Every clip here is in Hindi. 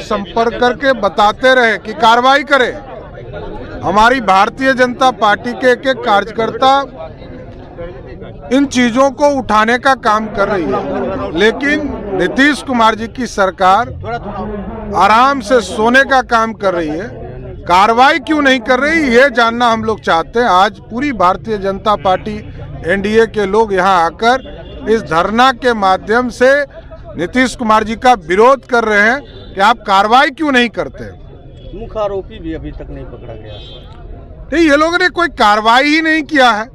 संपर्क करके बताते रहे कि कार्रवाई करें। हमारी भारतीय जनता पार्टी के एक एक कार्यकर्ता इन चीजों को उठाने का काम कर रही है, लेकिन नीतीश कुमार जी की सरकार आराम से सोने का काम कर रही है। कार्रवाई क्यों नहीं कर रही, ये जानना हम लोग चाहते हैं। आज पूरी भारतीय जनता पार्टी एनडीए के लोग यहाँ आकर इस धरना के माध्यम से नीतीश कुमार जी का विरोध कर रहे हैं कि आप कार्रवाई क्यों नहीं करते। मुख्य आरोपी भी अभी तक नहीं पकड़ा गया। नहीं, ये लोगों ने कोई कार्रवाई ही नहीं किया है।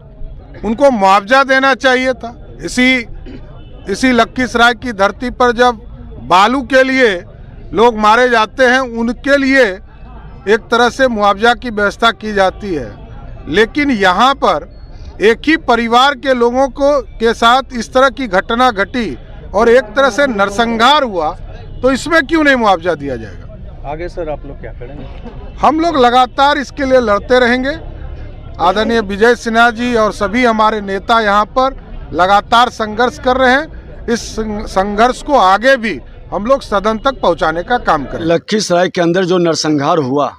उनको मुआवजा देना चाहिए था। इसी लखीसराय की धरती पर जब बालू के लिए लोग मारे जाते हैं, उनके लिए एक तरह से मुआवजा की व्यवस्था की जाती है, लेकिन यहाँ पर एक ही परिवार के लोगों के साथ इस तरह की घटना घटी और एक तरह से नरसंहार हुआ, तो इसमें क्यों नहीं मुआवजा दिया जाएगा। आगे सर आप लोग क्या करेंगे? हम लोग लगातार इसके लिए लड़ते रहेंगे। आदरणीय विजय सिन्हा जी और सभी हमारे नेता यहाँ पर लगातार संघर्ष कर रहे हैं। इस संघर्ष को आगे भी हम लोग सदन तक पहुँचाने का काम करें। लखीसराय के अंदर जो नरसंहार हुआ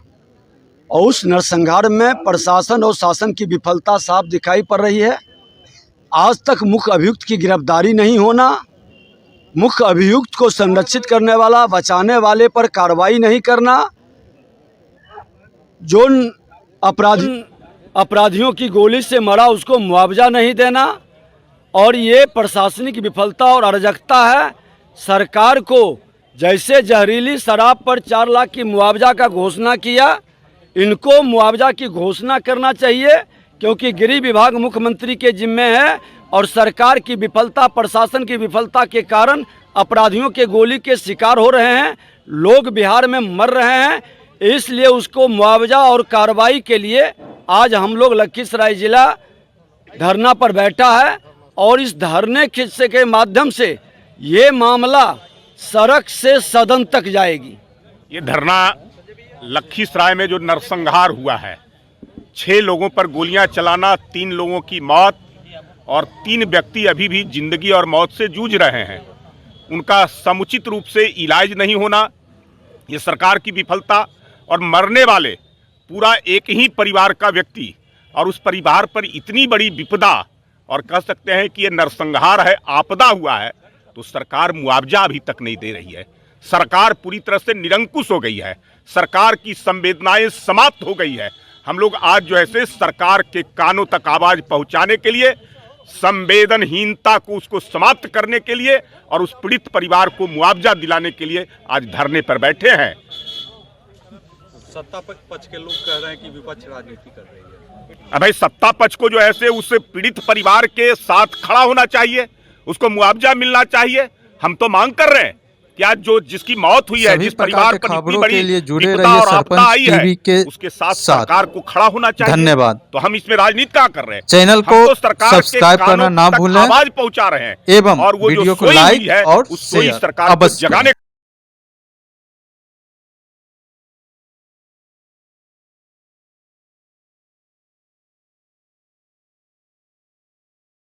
और उस नरसंहार में प्रशासन और शासन की विफलता साफ दिखाई पड़ रही है। आज तक मुख्य अभियुक्त की गिरफ्तारी नहीं होना, मुख्य अभियुक्त को संरक्षित करने वाला, बचाने वाले पर कार्रवाई नहीं करना, जो अपराधियों की गोली से मरा उसको मुआवजा नहीं देना, और ये प्रशासनिक विफलता और अराजकता है। सरकार को जैसे जहरीली शराब पर 4 लाख की मुआवजा का घोषणा किया, इनको मुआवजा की घोषणा करना चाहिए, क्योंकि गृह विभाग मुख्यमंत्री के जिम्मे है और सरकार की विफलता, प्रशासन की विफलता के कारण अपराधियों के गोली के शिकार हो रहे हैं, लोग बिहार में मर रहे हैं। इसलिए उसको मुआवजा और कार्रवाई के लिए आज हम लोग लखीसराय जिला धरना पर बैठा है, और इस धरने खिस्से के माध्यम से ये मामला सड़क से सदन तक जाएगी। ये धरना लखीसराय में जो नरसंहार हुआ है, 6 लोगों पर गोलियां चलाना, 3 लोगों की मौत और 3 व्यक्ति अभी भी जिंदगी और मौत से जूझ रहे हैं, उनका समुचित रूप से इलाज नहीं होना, ये सरकार की विफलता, और मरने वाले पूरा एक ही परिवार का व्यक्ति, और उस परिवार पर इतनी बड़ी विपदा, और कह सकते हैं कि ये नरसंहार है, आपदा हुआ है, तो सरकार मुआवजा अभी तक नहीं दे रही है। सरकार पूरी तरह से निरंकुश हो गई है, सरकार की संवेदनाएं समाप्त हो गई है। हम लोग आज जो है सरकार के कानों तक आवाज पहुंचाने के लिए, संवेदनहीनता को उसको समाप्त करने के लिए और उस पीड़ित परिवार को मुआवजा दिलाने के लिए आज धरने पर बैठे हैं। सत्ता पक्ष के लोग कह रहे हैं कि विपक्ष राजनीति कर रही है। भाई, सत्ता पक्ष को जो है उस पीड़ित परिवार के साथ खड़ा होना चाहिए, उसको मुआवजा मिलना चाहिए। हम तो मांग कर रहे हैं कि आज जो जिसकी मौत हुई है, जिस परिवार पर इतनी बड़ी विपदा और आपदा आई है, उसके साथ सरकार को खड़ा होना चाहिए। धन्यवाद। तो हम इसमें राजनीति क्या कर रहे हैं? चैनल को सब्सक्राइब करना ना भूलें आवाज पहुंचा रहे हैं एवं और वो वीडियो जो को लाइक और सरकार को जगाने